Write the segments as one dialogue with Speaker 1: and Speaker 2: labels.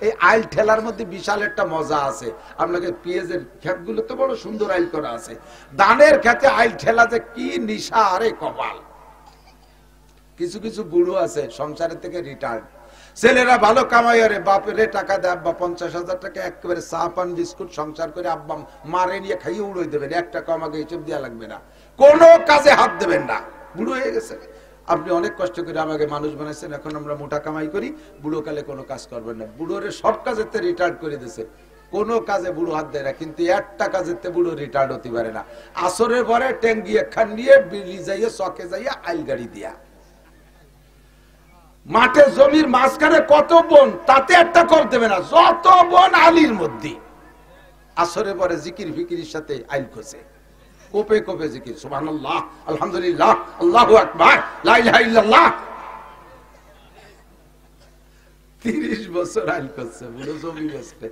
Speaker 1: এই আইল ঠেলার মধ্যে বিশাল একটা মজা আছে। আপনাকে পেঁয়াজের ক্ষেতগুলো তো বড় সুন্দর আইল করা আছে, ধানের ক্ষেতে আইল ঠেলা যে কি নিশা, আরে কপাল। কিছু কিছু বুড়ো আছে সংসারের থেকে রিটায়ার্ড, ছেলেরা ভালো কামাই, আরে বাপের টাকা দেয়, আব্বা 50,000 টাকা একেবারে চা পান বিস্কুট সংসার করে আব্বা মারে নিয়ে খাইয়ে উড়ে দেবেন, 1 টাকা আমাকে হিসেব দেওয়া লাগবে না, কোনো কাজে হাত দেবেন না। বুড়ো হয়ে গেছে, আপনি অনেক কষ্ট করে আমাকে মানুষ বানাইছেন, এখন আমরা মোটা কামাই করি, বুড়ো কালে কোনো কাজ করবেন না। বুড়োরে সব কাজের রিটায়ার্ড করে দিয়েছে, কোনো কাজে বুড়ো হাত দেয় না, কিন্তু একটা কাজের বুড়ো রিটায়ার্ড হতে পারে না। আসরের পরে ট্যাঙ্গি একখান নিয়ে বিলি যাইয়ে চকে যাইয়া আইল গাড়ি দিয়া, মাঠে জমির মাঝখানে কত বন, তাতে একটা কর দেবে না, যত বন আলির মধ্যে। আসরের পরে জিকির ফিকির সাথে আইল খোঁজে, কোপে কোপে জিকির, সুবহানাল্লাহ, আলহামদুলিল্লাহ, আল্লাহু আকবার, লা ইলাহা ইল্লাল্লাহ। 30 বছর আইল করছে, বুড়ো জমি বেচবে।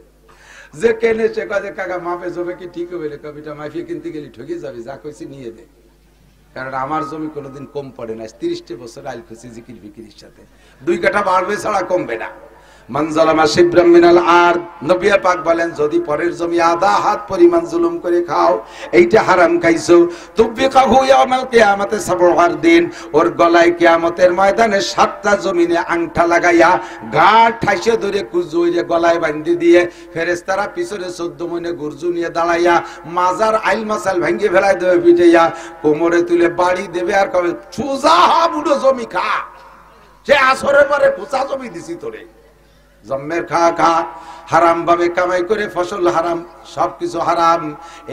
Speaker 1: যে কেনে সে কাজে কাকা মাপে জমি কি ঠিক হবে, কবিটা মাফিয়ে কিনতে গেলে ঠকে যাবে, যা কইছি নিয়ে দে, কারণ আমার জমি কোনোদিন কম পড়ে না। 30 বছর আইল করছে জিকির ফিকিরের সাথে, 2 কাঠা বাড়বে ছাড়া কমবে না। মানজালামা শিবরাম মিনাল আরদ, নবী পাক বলেন যদি পরের জমি আধা হাত পরিমাণ জুলুম করে খাও, এইটা হারাম খাইছো, তুবিকাহু ইয়াউমাল কিয়ামাতে সাবউর দিন, ওর গলায় কিয়ামতের ময়দানে 7টা জমিনে আংটা লাগাইয়া গা ঠাইসে ধরে কুজুইরে গলায় বাঁধি দিয়ে ফেরেশতারা পিছনে 14 মনে গুরজু নিয়ে দাঁড়াইয়া মাজার আইল মাসাল ভাঙ্গি ফেলাই দেবে, পিটাইয়া কোমরে তুলে বাড়ি দেবে, আর কবে সুজা বুড়ো জমি খা, সে আসরের পরে কোচা জমি দিছি তোরে, জম্মের খা খা, হারাম ভাবে কামাই করে ফসল হারাম, সবকিছু হারাম।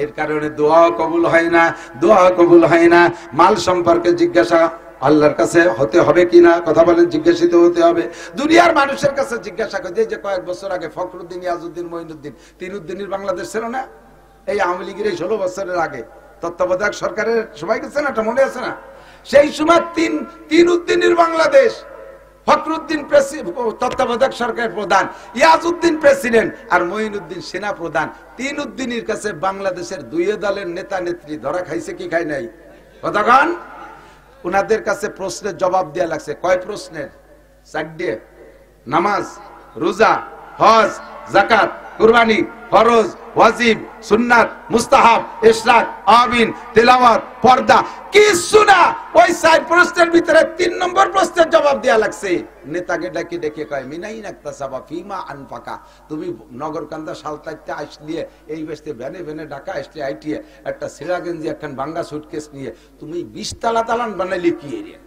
Speaker 1: এর কারণে দোয়া কবুল হয় না, দোয়া কবুল হয় না। মাল সম্পর্কে জিজ্ঞাসা আল্লাহর কাছে হতে হবে কিনা, কথা বলেন, জিজ্ঞাসিত হতে হবে। দুনিয়ার মানুষের কাছে জিজ্ঞাসা করে, যে কয়েক বছর আগে ফখরুদ্দিন, ইয়াজউদ্দিন, মঈনুদ্দিন, তিনউদ্দিনের বাংলাদেশ ছিল না, এই আওয়ামী লীগের 16 বছরের আগে তত্ত্বাবধায়ক সরকারের সবাই গেছে না, এটা মনে আছে না? সেই সময় তিনউদ্দিনের বাংলাদেশ, ফখরুদ্দিন তত্ত্বাবধায়ক সরকারের প্রধান, ইয়াজউদ্দিন প্রেসিডেন্ট, আর মঈনুদ্দিন সেনা প্রধান। তিনউদ্দিনের কাছে বাংলাদেশের 2 দলের নেতা নেত্রী ধরা খাইছে কি খাই নাই, কতক্ষণ? উনাদের কাছে প্রশ্নের জবাব দেয়া লাগছে। কয় প্রশ্নের? 4টে। নামাজ, রোজা, হজ, যাকাত, কুরবানি, ফরজ, ওয়াজিব, সুন্নাত, মুস্তাহাব, ইশরাক, আমিন, তিলাওয়াত, পর্দা, কিছু না। ওই 4 প্রশ্নের ভিতরে 3 নম্বর প্রশ্নের জবাব দেয়া লাগছে। নেতাকে ডেকে ডেকে কয়, মিনাই নাকতাসাবা ফিমা আনফাকা, তুমি নগরকান্দা সালতাইতে আসলিয়ে, এই বেশতে ভ্যানে ভ্যানে ঢাকা আসলে আইটিয়ে একটা সিরা গেঞ্জি একখান ভাঙ্গা সুটকেস নিয়ে তুমি 20 তালা দালান বানাইলে কি এরিয়া?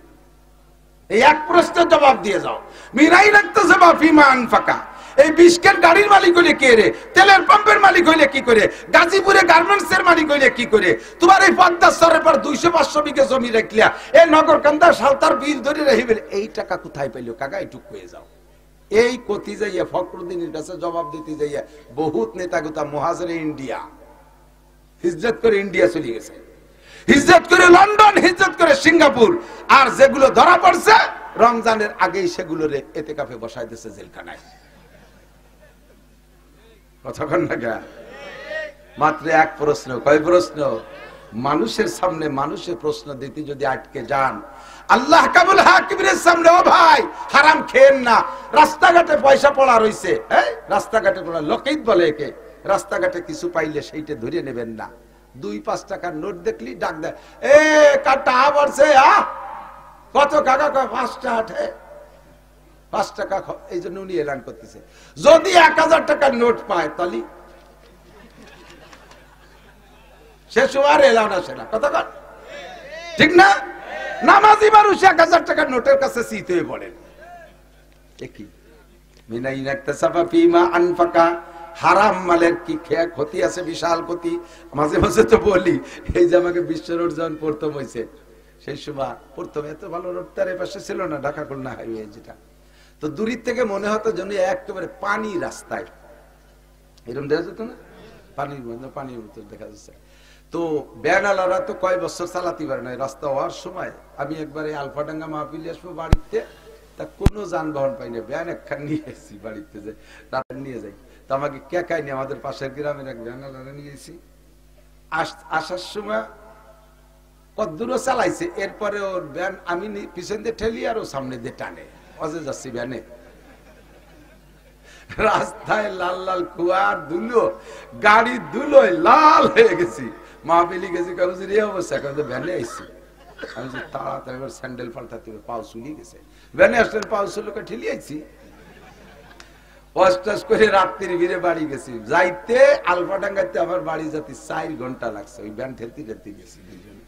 Speaker 1: এই এক প্রশ্নের জবাব দিয়ে যাও। মিনাই নাকতাসাবা ফিমা আনফাকা, এই 20 গাড়ির মালিক হইলে কে রে? তেলের পাম্পের মালিক হইলে কি করে? গাজীপুরে গার্মেন্টস এর মালিক হইলে কি করে? তোমার এই 50 পর 200-500 বিঘা জমি রাখলিয়া এই নগরকান্দা সালতার বিল ধরে রহিবে, এই টাকা কোথায় পাইলো কাকা? এইটুক হয়ে যাও। এই কতি যাইয়া ফখরুদ্দিনের কাছে জবাব দিতে যাইয়া বহুত নেতাগুতা মুহাজিরে ইন্ডিয়া হিজরত করে ইন্ডিয়া চলে গেছে, হিজরত করে লন্ডন, হিজরত করে সিঙ্গাপুর, আর যেগুলো ধরা পড়ছে রমজানের আগেই সেগুলোরে এতেকাফে বসাই দিয়েছে জেলখানায়। কতক্ষণ না? মাত্র 1 প্রশ্ন। কয় প্রশ্ন? মানুষের সামনে মানুষের প্রশ্ন দিতে যদি আটকে যান, আল্লাহ কাবুল হাকিমের সামনে, ও ভাই হারাম খেয়েন না। রাস্তাঘাটে পয়সা পড়া রইছে, রাস্তাঘাটে পড়া লোকেই বলে একে, রাস্তাঘাটে কিছু পাইলে সেইটা ধরে নেবেন না। 2-5 টাকার নোট দেখলি ডাক দেয়, এ কাটা বলছে, কত কাকা? কয় 5 টাকা। 5 টাকা। এই জন্য উনি এলান করতেছে, যদি 1000 টাকার নোট পায় তাহলে সে সময় এলান আসে না, কথা কন ঠিক না? নামাজি মানুষ 1000 টাকার নোটের কাছে শীত হয়ে পড়েন। হারাম মালের কি ক্ষতি আছে, বিশাল ক্ষতি। মাঝে মাঝে তো বলি, এই যে আমাকে বিশ্ব রোড যখন প্রথম হয়েছে, সেই সময় প্রথম এত ভালো রোড তার পাশে ছিল না, ঢাকা খুলনা হাইওয়ে যেটা, তো দূরের থেকে মনে হতো যেন একেবারে পানি রাস্তায়, এরকম দেখা যেত না, পানির মধ্যে পানির মতো দেখা যাচ্ছে। তো ব্যানালারা তো কয় বছর চালাতে পারে না রাস্তা হওয়ার সময়। আমি একবারে আলফাডাঙ্গা মাহফিলে আসবো বাড়িতে, তা কোনো যানবাহন পাই না, ব্যান একখান নিয়ে এসেছি বাড়িতে, যে রাত নিয়ে যাই। তো আমাকে কে খাইনি, আমাদের পাশের গ্রামের এক ব্যানালারা নিয়েছি। আসার সময় কদ্দূরও চালাইছে, এরপরে ওর ব্যান আমি পিছন দিয়ে ঠেলি আর ও সামনে দিয়ে টানে, অজে যাচ্ছি ব্যানে। রাস্তায় লাল লাল কুয়ার ধুলো, গাড়ি ধুলোয় লাল হয়ে গেছি। মাহফিলি গেছি, হুজুর এই অবস্থা, ভ্যানে আইছি। আমি তাড়াতাড়ি স্যান্ডেল পাল্টাতে পাও চুলি গেছে, ভ্যানে আসলে পাও চুলোকে ঠেলি আইছি। অষ্টাস করে রাত্রির ভিড়ে বাড়ি গেছি, যাইতে আলফাডাঙ্গাতে আমার বাড়ি যেতে 4 ঘন্টা লাগছে, ওই ভ্যান ঠেলতে ঠেলতে গেছি দুজনে।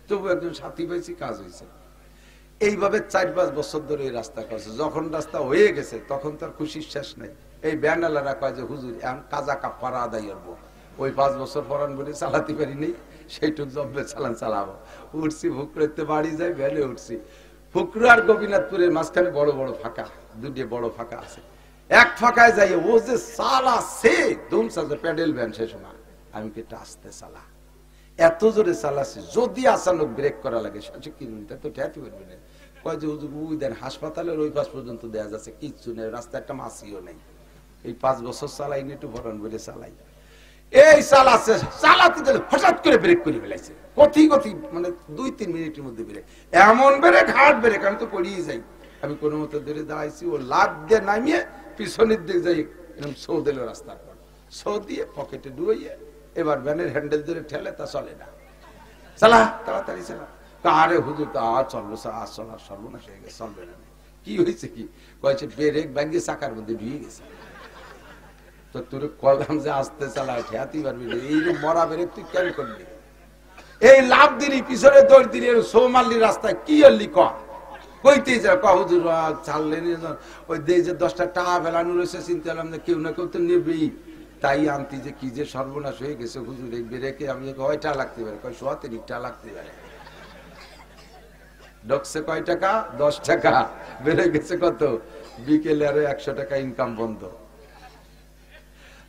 Speaker 1: তবু একজন সাথী পেয়েছি, কাজ হয়েছে। এইভাবে 4-5 বছর ধরে এই রাস্তা করছে। যখন রাস্তা হয়ে গেছে তখন তার খুশির শেষ নেই। এই ব্যানালারা কয় যে হুজুর এখন কাজা কাপড় আদায় করবো, ওই 5 বছর পরান বলে চালাতে পারি নেই, সেইটুক জব্বে চালান চালাবো। উঠছি ফুকরেতে বাড়ি যাই, ভ্যানে উঠছি। ফুকরু আর গোপীনাথপুরের মাঝখানে বড় বড় ফাঁকা, দুটি বড় ফাঁকা আছে। এক ফাঁকায় যাই, ও যে চালা সে দুমসা যে প্যাডেল ভ্যান, সে সময় আমি কেটে আসতে চালা, এত জোরে চালাচ্ছি, যদি আচানক ব্রেক করা লাগে কিলোমিটার তো ঠেতে পারবে না। কয় যে হুজুর ওই দেন হাসপাতালের ওই পাশ পর্যন্ত দেওয়া যাচ্ছে, কিচ্ছু নেই, রাস্তা একটা মাছিও নেই। এই 5 বছর চালাই নি, একটু ভরণ বলে চালাই। এই চালাচ্ছে, চালাতে গেলে হঠাৎ করে ব্রেক করে ফেলাইছে, গতি মানে 2-3 মিনিটের মধ্যে ব্রেক, এমন ব্রেক, হার্ড ব্রেক, আমি তো পড়িয়ে যাই। আমি কোনো মতো ধরে দাঁড়াইছি, ও লাফ দিয়ে নামিয়ে পিছনের দিকে যাই, এরকম সৌ দিল রাস্তার পর, সৌ দিয়ে পকেটে ডুবাইয়ে এবার ভ্যানের হ্যান্ডেল ধরে ঠেলে, তা চলে না, চালা তাড়াতাড়ি চালা। আরে হুজুর তা চলবো, আজ চলা সর্বনাশ হয়ে গেছে, চলবে না। কি হয়েছে, কি কয়েছে, ব্রেক ব্যাঙ্গে চাকার মধ্যে ঢুয়ে গেছে। তো তোর কলম যে আসতে চালা, ঠেয়াতে পারবি না, এই মরা ব্রেক তুই কেন করলি? এই লাভ দিলি, পিছনে দৌড় দিলি, সৌমাল্লি রাস্তায় কি হলি কইতে যা, হুজুর চাললে ওই দিয়ে যে 10টা টাকা ফেলানো রয়েছে, চিন্তা করলাম যে কেউ না কেউ তো নেবেই, তাই আনতি যে কি যে সর্বনাশ হয়ে গেছে হুজুর, এই ব্রেকে আমি কয়টা লাগতে পারে, কয় 130 লাগতে পারে। ঢকছে কয় টাকা? 10 টাকা, বেড়ে গেছে কত? বিকেলে আরো 100 টাকা ইনকাম বন্ধ।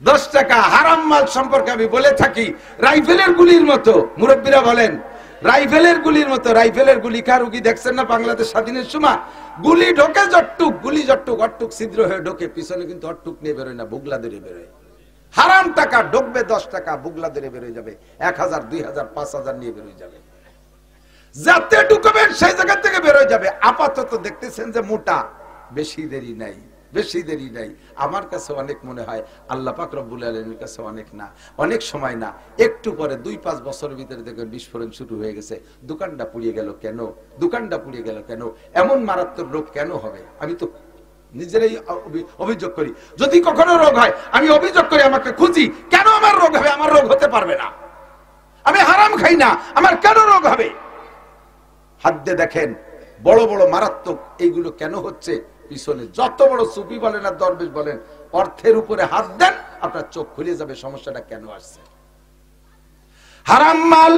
Speaker 1: 10 টাকা হারাম মাল সম্পর্কে আমি বলে থাকি, রাইফেলের গুলির মতো। মুরব্বীরা বলেন রাইফেলের গুলির মতো। রাইফেলের গুলি কারুকি দেখছেন না বাংলাদেশ স্বাধীনের সময়? গুলি ঢোকে জট্টুক, গুলি জট্টুক, অট্টুক ছিদ্র হয়ে ঢোকে, পিছনে কিন্তু অট্টুক নিয়ে বেরোয় না, বুগলা ধরে বেরোয়। হারাম টাকা ঢুকবে 10 টাকা, বুগলা ধরে বেরোয় যাবে, 1000, 2000, 5000 নিয়ে বেরোয় যাবে। যাতে ঢুকবেন সেই জায়গা থেকে বেরোয় যাবে। আপাতত দেখতেছেন যে মোটা, বেশি দেরি নাই, বেশি দেরি নাই। আমার কাছে অনেক মনে হয়, আল্লাহ পাক রব্বুল আলামিনের কাছে অনেক না, অনেক সময় না, একটু পরে 2-5 বছরের ভিতরে দেখবেন বিস্ফোরণ শুরু হয়ে গেছে। দোকানটা পুড়িয়ে গেল কেন? দোকানটা পুড়িয়ে গেল কেন? এমন মারাত্মক রোগ কেন হবে? আমি তো নিজেরাই অভিযোগ করি, যদি কখনো রোগ হয় আমি অভিযোগ করি, আমাকে খুঁজি, কেন আমার রোগ হবে? আমার রোগ হতে পারবে না, আমি হারাম খাই না, আমার কেন রোগ হবে? হাত দিয়ে দেখেন বড় বড় মারাত্মক এইগুলো কেন হচ্ছে? পিছনে যত বড় সুফি বলেন আর দরবেশ বলেন, অর্থের উপরে হাত দেন, আপনার চোখ খুলে যাবে সমস্যাটা কেন আসছে। হারাম মাল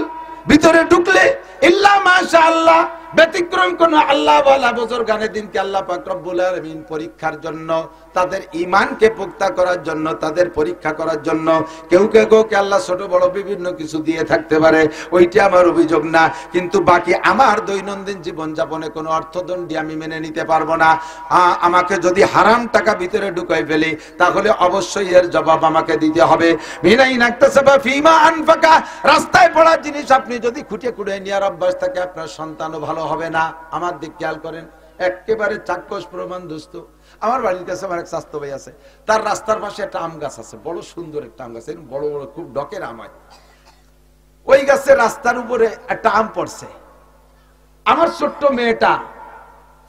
Speaker 1: ভিতরে ঢুকলে ইল্লা মাশাআল্লাহ, ব্যতিক্রম কোন আল্লাহ ওয়ালা বুজুর্গানে দিনকে আল্লাহ পাক রব্বুল আলামিন পরীক্ষার জন্য, তাদের ঈমানকে পুক্তা করার জন্য, তাদের পরীক্ষা করার জন্য কেউ কে আল্লাহ ছোট বড় বিভিন্ন কিছু দিয়ে থাকতে পারে, ওইটা আমার অভিযোগ না। কিন্তু বাকি আমার দৈনন্দিন জীবন যাপনে কোনো অর্থদণ্ডী আমি মেনে নিতে পারবো না। আমাকে যদি হারাম টাকা ভিতরে ঢুকাই ফেলি, তাহলে অবশ্যই এর জবাব আমাকে দিতে হবে। বিনাই নাকতাসাবা ফিমা আনফাকা, রাস্তায় পড়ার জিনিস আপনি যদি খুঁটে খুঁড়ে নেওয়ার অভ্যাস থাকে, আপনার সন্তানও ভালো হবে না। আমার দিক খেয়াল করেন, একেবারে চাক্ষুষ প্রমাণ দোস্ত। আমার বাড়ির কাছে আমার এক স্বাস্থ্য ভাই আছে, তার রাস্তার পাশে একটা আম গাছ আছে, বড় সুন্দর একটা আম গাছ, বড় বড় খুব ডকের আম হয়। ওই গাছে রাস্তার উপরে একটা আম পড়ছে। আমার ছোট্ট মেয়েটা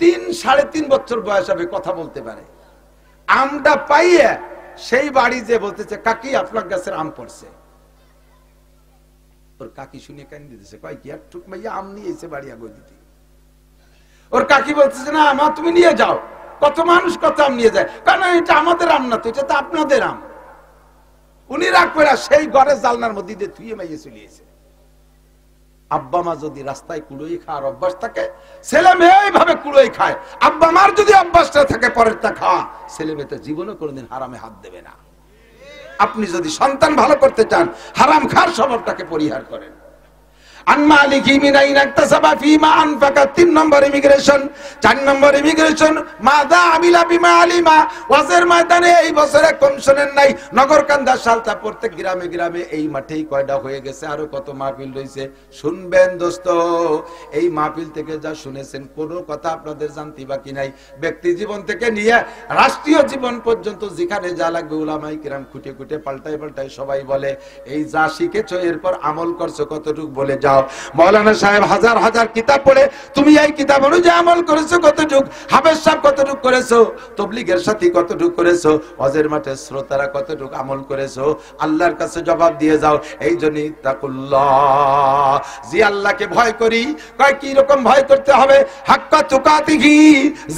Speaker 1: 3-3.5 বছর বয়স হবে, কথা বলতে পারে। আমটা পাইয়ে সেই বাড়ি যে বলতেছে, কাকি আপনার গাছের আম পড়ছে। ওর কাকি শুনে কান দিতেছে, কয় কি একটুক মাইয়া আম নিয়ে এসে বাড়ি আগে দিতে। ওর কাকি বলতেছে, না মা তুমি নিয়ে যাও, কত মানুষ কত আম নিয়ে যায়, কারণ এটা আমাদের আম না তো, এটা তো আপনাদের আম। উনি রাগ করে সেই ঘরের জালনার মধ্যে দিয়ে ধুয়ে মাইয়ে চলে এসে। আব্বা মা যদি রাস্তায় কুড়োই খাওয়ার অভ্যাস থাকে, ছেলে মেয়ে এইভাবে কুড়োই খায়। আব্বা মার যদি অভ্যাসটা থাকে পরেরটা খাওয়া, ছেলে মেয়ে তো জীবনও কোনোদিন হারামে হাত দেবে না। আপনি যদি সন্তান ভালো করতে চান, হারাম খাওয়ার স্বভাবটাকে পরিহার করেন। আন মালিকি মিন আইনা ইকতাসাবা ফিমা আনফাকা। 3 নম্বর ইমিগ্রেশন। 4 নম্বর ইমিগ্রেশন মাযা আমিলা বিমা আলিমা। ওয়াজের ময়দানে এই বছরে কম শোনেন নাই, নগরকান্দা সালতা প্রত্যেক গ্রামে গ্রামে এই মাঠেই কয়টা হয়ে গেছে, আরো কত মাহফিল রয়েছে। শুনবেন দোস্ত, এই মাহফিল থেকে যা শুনেছেন কোনো কথা আপনাদের জানতে বাকি নাই। ব্যক্তি জীবন থেকে নিয়ে রাষ্ট্রীয় জীবন পর্যন্ত যেখানে যা লাগবে উলামায়ে কিরাম খুঁটে খুঁটে পাল্টায় পাল্টায় সবাই বলে এই যা শিখেছো এরপর আমল করছো কতটুকু বলে যাও। মাওলানা সাহেব হাজার হাজার কিতাব পড়ে তুমি এই কিতাব অনুযায়ী আমল করেছো কতটুকু, হাফেজ সাহেব কতটুকু করেছো, তবলিগের সাথী কতটুকু করেছো, হজের মাঠে শ্রোতারা কতটুকু আমল করেছো, আল্লাহর কাছে জবাব দিয়ে যাও। এই জন্যই তাকুল্লাহ, যে আল্লাহকে ভয় করি। কয় কি রকম ভয় করতে হবে? হাক্কা তুকাতিহি,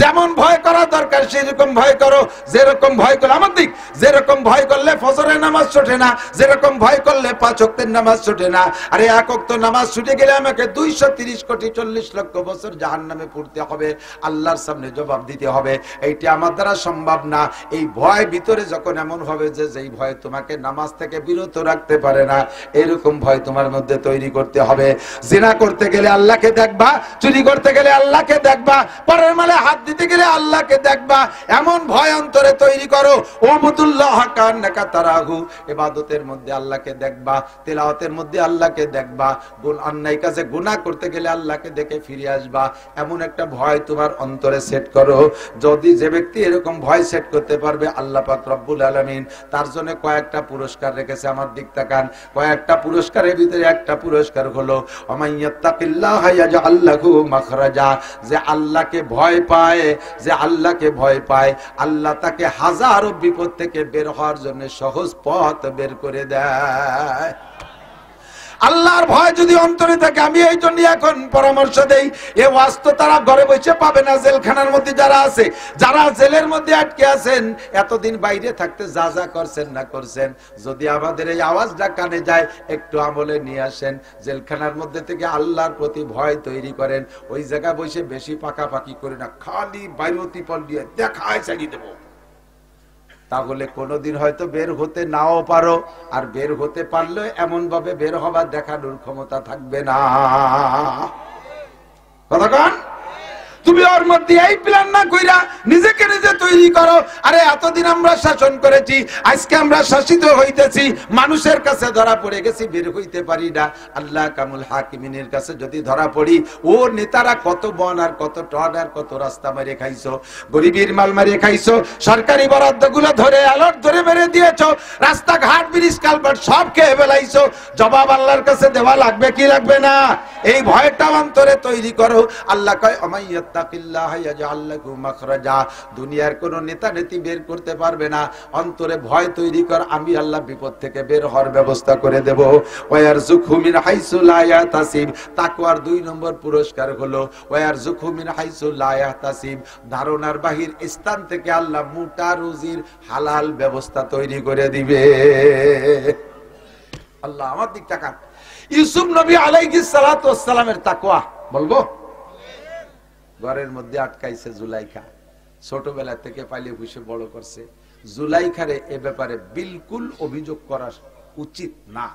Speaker 1: যেমন ভয় করা দরকার সেরকম ভয় করো। যেরকম ভয় করলে আমার দিক, যেরকম ভয় করলে ফজরের নামাজ ছুটে না, যেরকম ভয় করলে 5 ওয়াক্তের নামাজ ছুটে না। আরে 1 ওয়াক্ত নামাজ ছুটে গেলে আমাকে 230 কোটি 40 লক্ষ বছর জাহান্নামে পড়তে হবে, আল্লাহর সামনে জবাব দিতে হবে। এইটা আমার দ্বারা সম্ভব না। এই ভয় ভিতরে যখন এমন হবে যে যেই ভয় তোমাকে নামাজ থেকে বিরত রাখতে পারে না, এরকম ভয় তোমার মধ্যে তৈরি করতে হবে। জিনা করতে গেলে আল্লাহকে দেখবা, চুরি করতে গেলে আল্লাহকে দেখবা, পরের মালে হাত দিতে গেলে আল্লাহকে দেখবা। এমন ভয় অন্তরে তৈরি করো। ওয়াবুদুল্লাহ কান্নাকা তারাহু, ইবাদতের মধ্যে আল্লাহকে দেখবা, তেলাওয়াতের মধ্যে আল্লাহকে দেখবা, অন্যায় কাজে গুনাহ করতে গেলে আল্লাহকে দেখে ফিরে আসবা। এমন একটা ভয় তোমার অন্তরে সেট করো। যদি যে ব্যক্তি এরকম ভয় সেট করতে পারবে, আল্লাহ পাক রব্বুল আলামিন তার জন্য কয়েকটা পুরস্কার রেখেছে। আমার দিক তাকান, কয়েকটা পুরস্কারের ভিতরে একটা পুরস্কার হলো ওমাইয়াত্তাকিল্লাহা ইয়াজআল লাহু মাখরাজা। যে আল্লাহকে ভয় পায়, যে আল্লাহকে ভয় পায়, আল্লাহ তাকে হাজারো বিপদ থেকে বের হওয়ার জন্য সহজ পথ বের করে দেয়। আল্লাহর ভয় যদি অন্তরে থাকে, আমি এই জন্য এখন পরামর্শ দেই, এ ওয়াজ তো তারা ঘরে বসে পাবে না। জেলখানার মধ্যে যারা আছে, যারা জেলের মধ্যে আটকে আছেন, এতদিন বাইরে থাকতে যা যা করছেন না করছেন, যদি আমাদের এই আওয়াজটা কানে যায়, একটু আমলে নিয়ে আসেন। জেলখানার মধ্যে থেকে আল্লাহর প্রতি ভয় তৈরি করেন। ওই জায়গায় বসে বেশি পাকাপাকি করে না, খালি বাইরতি পল দিয়ে দেখায় চালিয়ে দেবো। তাহলে কোনোদিন হয়তো বের হতে নাও পারো, আর বের হতে পারলে এমন ভাবে বের হবার দেখানোর ক্ষমতা থাকবে না। কথা কন? তুমি ওর মধ্যে এই প্ল্যান না কইরা নিজেকে নিজে তৈরি করো। আরে এতদিন আমরা শাসন করেছি, আজকে আমরা শাসিত হইতেছি, মানুষের কাছে ধরা পড়ে গেছি, বের হইতে পারি না। আল্লাহ কামুল হাকিমিনের কাছে যদি ধরা পড়ি, ও নেতারা কত বন আর কত টন আর কত রাস্তা মেরে খাইছো, গরিবের মাল মেরে খাইছো, সরকারি বরাদ্দ গুলো ধরে আলোট ধরে মেরে দিয়েছো, রাস্তাঘাট ব্রিজ কালভার্ট সব খেয়ে ফেলাইছো। জবাব আল্লাহর কাছে দেওয়া লাগবে কি লাগবে না? এই ভয়টা অন্তরে তৈরি করো। আল্লাহ কয় ওমাইয়াত্তাকিল্লাহা ইয়াজআল লাহু মাখরাজা। দুনিয়ার কোন নেতা নেত্রী বের করতে পারবে না। অন্তরে ভয় তৈরি কর, আমি আল্লাহ বিপদ থেকে বের হওয়ার ব্যবস্থা করে দেব। ওয়ারযুকহু মিন হাইসু লা ইয়াহতাসিব। তাকওয়ার 2 নম্বর পুরস্কার হলো ওয়ারযুকহু মিন হাইসু লা ইয়াহতাসিব। ধারণার বাহির স্থান থেকে আল্লাহ মোটা রুজির হালাল ব্যবস্থা তৈরি করে দিবে। আল্লাহ আমার দিক তাকান। ইউসুফ নবী আলাইহিস সালাতু ওয়াস সালামের তাকওয়া বলবো। ঘরের মধ্যে আটকাইছে জুলাইখা, ছোটবেলা থেকে পাইলে বসে বড় করছে। জুলাইখারে এ ব্যাপারে বিলকুল অভিযোগ করা উচিত না,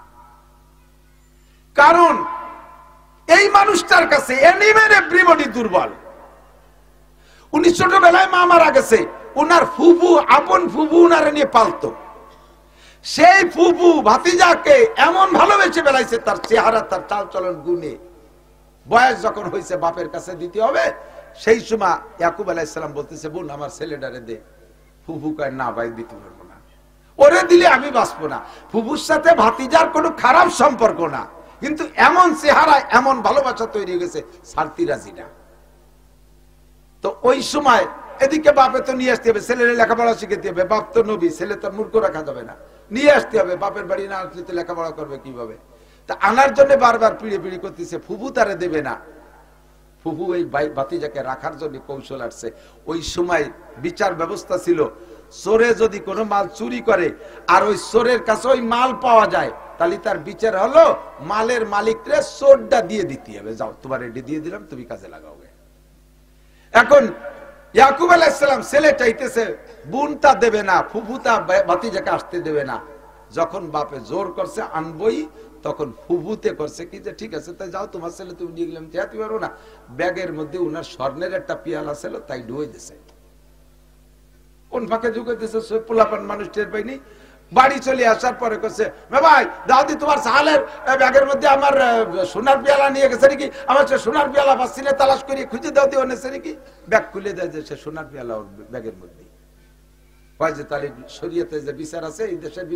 Speaker 1: কারণ এই মানুষটার কাছে এনিমের এভরিবডি দুর্বল। উনি ছোটবেলায় মা মারা গেছে, উনার ফুফু, আপন ফুফু উনারে নিয়ে পালতো। সেই ফুফু ভাতিজাকে এমন ভালোবেসে বেলাইছে, তার চেহারা, তার চাল চলন গুণে। বয়স যখন হয়েছে বাপের কাছে দিতে হবে, সেই সময় ইয়াকুব আলাইহিস সালাম বলতেছে, বোন আমার ছেলেটারে দে। ফুফু কয় না ভাই, দিতে পারবো না, ওরে দিলে আমি বাঁচবো না। ফুফুর সাথে ভাতিজার কোনো খারাপ সম্পর্ক না, কিন্তু এমন চেহারা, এমন ভালোবাসা তৈরি হয়ে গেছে, ছাড়তি রাজি না। তো ওই সময় এদিকে বাপে তো নিয়ে আসতে হবে, ছেলের লেখাপড়া শিখাতে হবে। বাপ তো নবী, ছেলে তো মূর্খ রাখা যাবে না, নিয়ে আসতে হবে। বাপের বাড়ি না আসলে তো লেখাপড়া করবে কিভাবে? তা আনার জন্য বারবার পিড়ে পিড়ি করতেছে, ফুফু তারে দেবে না। ফুফু এই ভাতিজাকে রাখার জন্য কৌশল আসছে। ওই সময় বিচার ব্যবস্থা ছিল, চোরে যদি কোনো মাল চুরি করে আর ওই চোরের কাছে ওই মাল পাওয়া যায়, তাহলে তার বিচার হলো মালের মালিকরে চোরটা দিয়ে দিতে হবে। যাও, তোমার রেডি দিয়ে দিলাম, তুমি কাজে লাগাও। এখন ইয়াকুব আলাইহিস সালাম ছেলে চাইতেছে, বোনটা দেবে না, ফুফুতা ভাতিজাকে আসতে দেবে না। যখন বাপে জোর করছে আনবই, তখন হুবুতে করছে কি যে ঠিক আছে তাই যাও তোমার ছেলে তুমি নিয়ে গেলাম যেতে পারো না। ব্যাগের মধ্যে উনার স্বর্ণের একটা পিয়ালা ছিল তাই ডুবে দিছে। কোন ফাঁকে ঢুকে দিছে পোলাপান মানুষ টের পাইনি। বাড়ি চলে আসার পরে করছে ভাই দাদি তোমার সাহালের ব্যাগের মধ্যে আমার সোনার পেয়ালা নিয়ে গেছে নাকি, আমার সে সোনার পেয়ালা পাচ্ছি না, তালাশ করিয়ে খুঁজে দাও দিয়ে এনেছে নাকি। ব্যাগ খুলে দেয় যে সে সোনার পেয়ালা ওর ব্যাগের মধ্যে। কয় যে তাহলে শরীয়তে যে বিচার আছে এই দেশের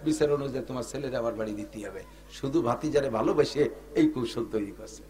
Speaker 1: বিচার অনুযায়ী তোমার ছেলের আমার বাড়ি দিতে হবে। শুধু ভাতিজারে ভালোবেসে এই কৌশল তৈরি করছে।